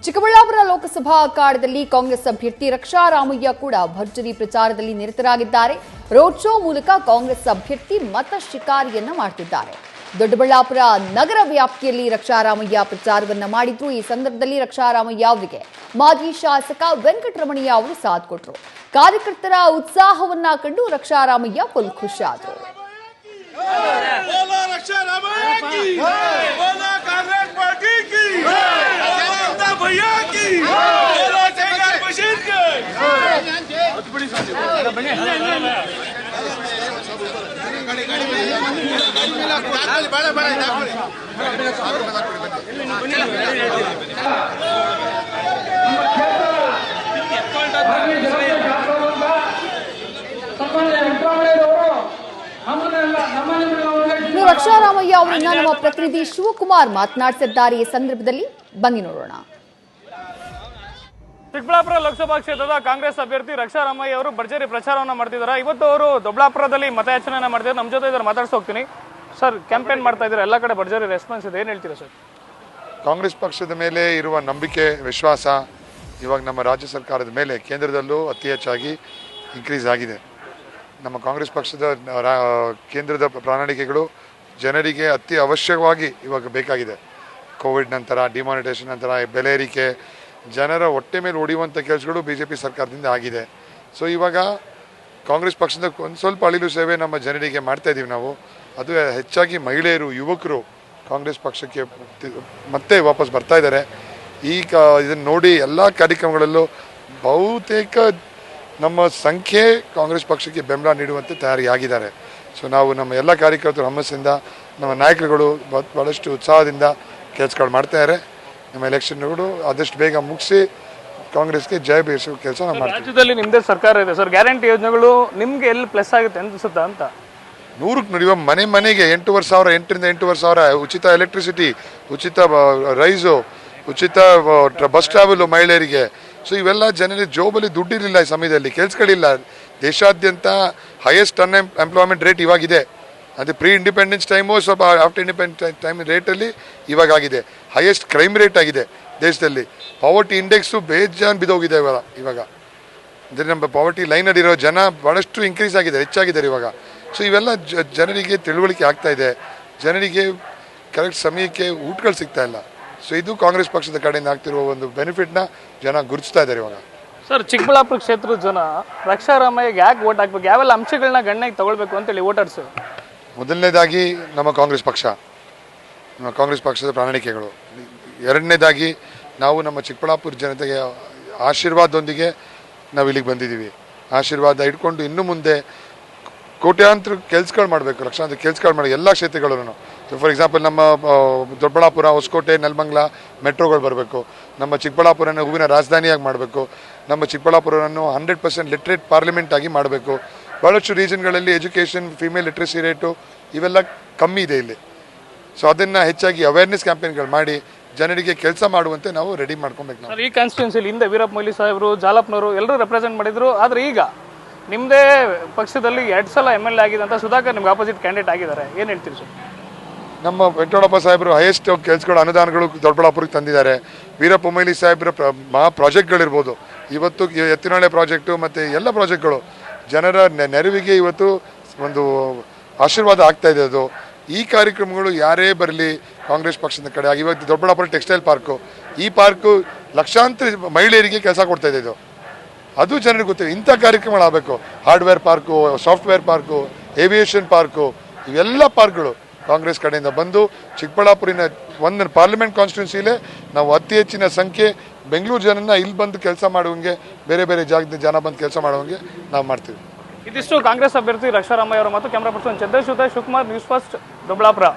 ಚಿಕ್ಕಬಳ್ಳಾಪುರ ಲೋಕಸಭಾ ಅಖಾಡದಲ್ಲಿ ಕಾಂಗ್ರೆಸ್ ಅಭ್ಯರ್ಥಿ ರಕ್ಷಾ ರಾಮಯ್ಯ ಕೂಡ ಭರ್ಜರಿ ಪ್ರಚಾರದಲ್ಲಿ ನಿರತರಾಗಿದ್ದಾರೆ. ರೋಡ್ ಶೋ ಮೂಲಕ ಕಾಂಗ್ರೆಸ್ ಅಭ್ಯರ್ಥಿ ಮತ ಶಿಕಾರಿಯನ್ನ ಮಾಡುತ್ತಿದ್ದಾರೆ. ದೊಡ್ಡಬಳ್ಳಾಪುರ ನಗರ ವ್ಯಾಪ್ತಿಯಲ್ಲಿ ರಕ್ಷಾ ರಾಮಯ್ಯ ಪ್ರಚಾರವನ್ನ ಮಾಡಿದ್ರು. ಈ ಸಂದರ್ಭದಲ್ಲಿ ರಕ್ಷಾ ರಾಮಯ್ಯ ಅವರಿಗೆ ಮಾಜಿ ಶಾಸಕ ವೆಂಕಟರಮಣಯ್ಯ ಅವರು ಸಾಥ್ ಕೊಟ್ಟರು. ಕಾರ್ಯಕರ್ತರ ಉತ್ಸಾಹವನ್ನ ಕಂಡು ರಕ್ಷಾ ರಾಮಯ್ಯ ಫುಲ್ ಖುಷಿಯಾದರು. ರಕ್ಷಾ ರಾಮಯ್ಯ ಅವರನ್ನ ನಮ್ಮ ಪ್ರತಿನಿಧಿ ಶಿವಕುಮಾರ್ ಮಾತನಾಡಿಸಿದ್ದಾರೆ. ಈ ಸಂದರ್ಭದಲ್ಲಿ ಬನ್ನಿ ನೋಡೋಣ. ಚಿಕ್ಕಬಳ್ಳಾಪುರ ಲೋಕಸಭಾ ಕ್ಷೇತ್ರದ ಕಾಂಗ್ರೆಸ್ ಅಭ್ಯರ್ಥಿ ರಕ್ಷಾ ರಾಮಯ್ಯ ಅವರು ಭರ್ಜರಿ ಪ್ರಚಾರವನ್ನ ಮಾಡ್ತಿದ್ದಾರೆ. ಇವತ್ತು ಅವರು ದೊಡ್ಡಬಳ್ಳಾಪುರದಲ್ಲಿ ಮತಯಾಚನೆ ಮಾಡ್ತಿದ್ದಾರೆ. ನಮ್ಮ ಜೊತೆ ಇದ್ದಾರೆ, ಮಾತಾಡ್ಸಿ ಹೋಗ್ತೀನಿ. ಸರ್, ಕ್ಯಾಂಪೇನ್ ಮಾಡ್ತಾ ಇದ್ದಾರೆ, ಎಲ್ಲ ಕಡೆ ಭರ್ಜರಿ ರೆಸ್ಪಾನ್ಸ್ ಇದೆ, ಏನು ಹೇಳ್ತೀರಾ ಸರ್? ಕಾಂಗ್ರೆಸ್ ಪಕ್ಷದ ಮೇಲೆ ಇರುವ ನಂಬಿಕೆ, ವಿಶ್ವಾಸ ಇವಾಗ ನಮ್ಮ ರಾಜ್ಯ ಸರ್ಕಾರದ ಮೇಲೆ ಕೇಂದ್ರದಲ್ಲೂ ಅತಿ ಹೆಚ್ಚಾಗಿ ಇನ್ಕ್ರೀಸ್ ಆಗಿದೆ. ನಮ್ಮ ಕಾಂಗ್ರೆಸ್ ಪಕ್ಷದ ಕೇಂದ್ರದ ಪ್ರಣಾಳಿಕೆಗಳು ಜನರಿಗೆ ಅತಿ ಅವಶ್ಯಕವಾಗಿ ಇವಾಗ ಬೇಕಾಗಿದೆ. ಕೋವಿಡ್ ನಂತರ, ಡಿಮಾನಿಟೇಷನ್ ನಂತರ ಬೆಲೆ ಏರಿಕೆ, ಜನರ ಹೊಟ್ಟೆ ಮೇಲೆ ಹೊಡೆಯುವಂಥ ಕೆಲಸಗಳು BJP ಸರ್ಕಾರದಿಂದ ಆಗಿದೆ. ಸೊ ಇವಾಗ ಕಾಂಗ್ರೆಸ್ ಪಕ್ಷದ ಒಂದು ಸ್ವಲ್ಪ ಅಳಿಲು ಸೇವೆ ನಮ್ಮ ಜನರಿಗೆ ಮಾಡ್ತಾ ಇದ್ದೀವಿ ನಾವು. ಅದು ಹೆಚ್ಚಾಗಿ ಮಹಿಳೆಯರು, ಯುವಕರು ಕಾಂಗ್ರೆಸ್ ಪಕ್ಷಕ್ಕೆ ಮತ್ತೆ ವಾಪಸ್ ಬರ್ತಾ ಇದ್ದಾರೆ. ಈಗ ಇದನ್ನು ನೋಡಿ ಎಲ್ಲ ಕಾರ್ಯಕ್ರಮಗಳಲ್ಲೂ ಬಹುತೇಕ ನಮ್ಮ ಸಂಖ್ಯೆ ಕಾಂಗ್ರೆಸ್ ಪಕ್ಷಕ್ಕೆ ಬೆಂಬಲ ನೀಡುವಂತೆ ತಯಾರಿಯಾಗಿದ್ದಾರೆ. ಸೊ ನಾವು ನಮ್ಮ ಎಲ್ಲ ಕಾರ್ಯಕರ್ತರು ಹುಮ್ಮಸ್ಸಿಂದ, ನಮ್ಮ ನಾಯಕರುಗಳು ಭಾಳಷ್ಟು ಉತ್ಸಾಹದಿಂದ ಕೆಲಸಗಳು ಮಾಡ್ತಾಯಿದ್ದಾರೆ. ನಮ್ಮ ಎಲೆಕ್ಷನ್ಗಳು ಆದಷ್ಟು ಬೇಗ ಮುಗಿಸಿ ಕಾಂಗ್ರೆಸ್ಗೆ ಜಯ ಬೀರಿಸುವ ಕೆಲಸ ನಾವು ಮಾಡ್ತೀವಿ. ರಾಜ್ಯದಲ್ಲಿ ನಿಮ್ಮದೇ ಸರ್ಕಾರ ಇದೆ ಸರ್, ಗ್ಯಾರಂಟಿ ಯೋಜನೆಗಳು ನಿಮಗೆ ಎಲ್ಲಿ ಪ್ಲಸ್ ಆಗುತ್ತೆ ಅನ್ಸುತ್ತಾ ಅಂತ? 100ಕ್ಕೆ ನಡೆಯುವ ಮನೆಗೆ 8,500, 8ರಿಂದ 8,500 ಉಚಿತ ಎಲೆಕ್ಟ್ರಿಸಿಟಿ, ಉಚಿತ ರೈಸು, ಉಚಿತ ಬಸ್ ಟ್ರಾವೆಲು ಮಹಿಳೆಯರಿಗೆ. ಸೊ ಇವೆಲ್ಲ ಜನರಿಗೆ ಜೋಬಲ್ಲಿ ದುಡ್ಡಿರಲಿಲ್ಲ, ಈ ಸಮಯದಲ್ಲಿ ಕೆಲಸಗಳಿಲ್ಲ. ದೇಶಾದ್ಯಂತ ಹೈಯೆಸ್ಟ್ ಅನ್ಎಂಪ್ಲಾಯ್ಮೆಂಟ್ ರೇಟ್ ಇವಾಗಿದೆ. ಅದು ಪ್ರೀ ಇಂಡಿಪೆಂಡೆನ್ಸ್ ಟೈಮು ಸ್ವಲ್ಪ ಆಫ್ಟರ್ ಇಂಡಿಪೆಂಡೆನ್ಸ್ ಟೈಮ್ ರೇಟಲ್ಲಿ ಇವಾಗ ಆಗಿದೆ. ಹೈಯೆಸ್ಟ್ ಕ್ರೈಮ್ ರೇಟ್ ಆಗಿದೆ ದೇಶದಲ್ಲಿ. ಪಾವರ್ಟಿ ಇಂಡೆಕ್ಸು ಬೇಜಾನ್ ಬಿದ್ದೋಗಿದೆ ಇವಾಗ. ಅಂದರೆ ನಮ್ಮ ಪಾವರ್ಟಿ ಲೈನಲ್ಲಿರೋ ಜನ ಭಾಳಷ್ಟು ಇನ್ಕ್ರೀಸ್ ಆಗಿದೆ, ಹೆಚ್ಚಾಗಿದ್ದಾರೆ ಇವಾಗ. ಸೊ ಇವೆಲ್ಲ ಜನರಿಗೆ ತಿಳುವಳಿಕೆ ಆಗ್ತಾ ಇದೆ. ಜನರಿಗೆ ಕರೆಕ್ಟ್ ಸಮಯಕ್ಕೆ ಊಟಗಳು ಸಿಗ್ತಾ ಇಲ್ಲ. ಸೊ ಇದು ಕಾಂಗ್ರೆಸ್ ಪಕ್ಷದ ಕಡೆಯಿಂದ ಆಗ್ತಿರುವ ಒಂದು ಬೆನಿಫಿಟ್ನ ಜನ ಗುರುತಿಸ್ತಾ ಇದ್ದಾರೆ ಇವಾಗ. ಸರ್, ಚಿಕ್ಕಬಳ್ಳಾಪುರ ಕ್ಷೇತ್ರದ ಜನ ರಕ್ಷಾ ರಾಮಯ್ಯಗೆ ಯಾಕೆ ಓಟ್ ಹಾಕ್ಬೇಕು, ಯಾವೆಲ್ಲ ಅಂಶಗಳನ್ನ ಗಣನೆಗೆ ತಗೊಳ್ಬೇಕು ಅಂತೇಳಿ ವೋಟರ್ಸ್? ಮೊದಲನೇದಾಗಿ ನಮ್ಮ ಕಾಂಗ್ರೆಸ್ ಪಕ್ಷದ ಪ್ರಣಾಳಿಕೆಗಳು. ಎರಡನೇದಾಗಿ ನಾವು ನಮ್ಮ ಚಿಕ್ಕಬಳ್ಳಾಪುರ ಜನತೆಗೆ ಆಶೀರ್ವಾದದೊಂದಿಗೆ ನಾವು ಇಲ್ಲಿಗೆ ಬಂದಿದ್ದೀವಿ. ಆಶೀರ್ವಾದ ಇಟ್ಕೊಂಡು ಇನ್ನು ಮುಂದೆ ಕೋಟ್ಯಾಂತರ ಕೆಲಸಗಳು ಮಾಡಬೇಕು, ಲಕ್ಷಾಂತರ ಕೆಲಸಗಳು ಮಾಡಿ ಎಲ್ಲ ಕ್ಷೇತ್ರಗಳೂ. ಫಾರ್ ಎಕ್ಸಾಂಪಲ್ ನಮ್ಮ ದೊಡ್ಡಬಳ್ಳಾಪುರ, ಹೊಸಕೋಟೆ, ನೆಲಮಂಗಲ ಮೆಟ್ರೋಗಳು ಬರಬೇಕು. ನಮ್ಮ ಚಿಕ್ಕಬಳ್ಳಾಪುರನ ಹೂವಿನ ರಾಜಧಾನಿಯಾಗಿ ಮಾಡಬೇಕು. ನಮ್ಮ ಚಿಕ್ಕಬಳ್ಳಾಪುರವನ್ನು 100% ಲಿಟ್ರೇಟ್ ಪಾರ್ಲಿಮೆಂಟ್ ಆಗಿ ಮಾಡಬೇಕು. ಭಾಳಷ್ಟು ರೀಜನ್ಗಳಲ್ಲಿ ಎಜುಕೇಷನ್, ಫಿಮೇಲ್ ಲಿಟ್ರಸಿ ರೇಟು ಇವೆಲ್ಲ ಕಮ್ಮಿ ಇದೆ ಇಲ್ಲಿ. ಸೊ ಅದನ್ನು ಹೆಚ್ಚಾಗಿ ಅವೇರ್ನೆಸ್ ಕ್ಯಾಂಪೇನ್ಗಳು ಮಾಡಿ ಜನರಿಗೆ ಕೆಲಸ ಮಾಡುವಂತೆ ನಾವು ರೆಡಿ ಮಾಡ್ಕೊಬೇಕು. ನಾವು ಈ ಕಾನ್ಸ್ಟಿಟ್ಯೂನ್ಸಿಲಿ ಹಿಂದೆ ವೀರಪ್ಪ ಮೊಯ್ಲಿ ಸಾಹೇಬರು, ಜಾಲಪ್ಪನವರು ಎಲ್ಲರೂ ರೆಪ್ರೆಸೆಂಟ್ ಮಾಡಿದ್ರು. ಆದರೆ ಈಗ ನಿಮ್ಮದೇ ಪಕ್ಷದಲ್ಲಿ 2 ಸಲ MLA ಆಗಿದೆ ಅಂತ ಸುಧಾಕರ್ ನಿಮ್ಗೆ ಆಪೋಸಿಟ್ ಕ್ಯಾಂಡಿಡೇಟ್ ಆಗಿದ್ದಾರೆ, ಏನು ಹೇಳ್ತೀರಿ ಸರ್? ನಮ್ಮ ವೆಂಕಟರಮಣಪ್ಪ ಸಾಹೇಬರು ಹೈಯೆಸ್ಟ್ ಕೆಲಸಗಳು, ಅನುದಾನಗಳು ದೊಡ್ಡಬಳ್ಳಾಪುರಕ್ಕೆ ತಂದಿದ್ದಾರೆ. ವೀರಪ್ಪ ಮೊಯ್ಲಿ ಸಾಹೇಬರ ಮಹಾ ಪ್ರಾಜೆಕ್ಟ್ಗಳಿರ್ಬೋದು, ಇವತ್ತು ಎತ್ತಿನಹೊಳೆ ಪ್ರಾಜೆಕ್ಟು ಮತ್ತು ಎಲ್ಲ ಪ್ರಾಜೆಕ್ಟ್ಗಳು ಜನರ ನೆರವಿಗೆ ಇವತ್ತು ಒಂದು ಆಶೀರ್ವಾದ ಆಗ್ತಾ ಇದೆ. ಅದು ಈ ಕಾರ್ಯಕ್ರಮಗಳು ಯಾರೇ ಬರಲಿ ಕಾಂಗ್ರೆಸ್ ಪಕ್ಷದ ಕಡೆ ಆಗಿ. ಇವತ್ತು ದೊಡ್ಡಬಳ್ಳಾಪುರ ಟೆಕ್ಸ್ಟೈಲ್ ಪಾರ್ಕು, ಈ ಪಾರ್ಕು ಲಕ್ಷಾಂತರ ಮಹಿಳೆಯರಿಗೆ ಕೆಲಸ ಕೊಡ್ತಾ ಇದೆ. ಇದು ಅದು ಜನರಿಗೆ ಗೊತ್ತಿದೆ. ಇಂಥ ಕಾರ್ಯಕ್ರಮಗಳಾಗಬೇಕು. Hardware park, software park, aviation park, ಇವೆಲ್ಲ ಪಾರ್ಕ್ಗಳು ಕಾಂಗ್ರೆಸ್ ಕಡೆಯಿಂದ ಬಂದು ಚಿಕ್ಕಬಳ್ಳಾಪುರಿನ ಒಂದು ಪಾರ್ಲಿಮೆಂಟ್ ಕಾನ್ಸ್ಟಿಟ್ಯೂನ್ಸಿಲೇ ನಾವು ಅತಿ ಹೆಚ್ಚಿನ ಸಂಖ್ಯೆ ಬೆಂಗಳೂರು ಜನನ ಇಲ್ಲಿ ಬಂದು ಕೆಲಸ ಮಾಡುವಂಗೆ, ಬೇರೆ ಬೇರೆ ಜಾಗದ ಜನ ಬಂದು ಕೆಲಸ ಮಾಡುವಂಗೆ ನಾವು ಮಾಡ್ತೀವಿ. ಇದಿಷ್ಟು ಕಾಂಗ್ರೆಸ್ ಅಭ್ಯರ್ಥಿ ರಕ್ಷಾ ರಾಮಯ್ಯ ಅವರ ಮತ್ತು camera person Chandrashekar Shivakumar, news first, Doddaballapura.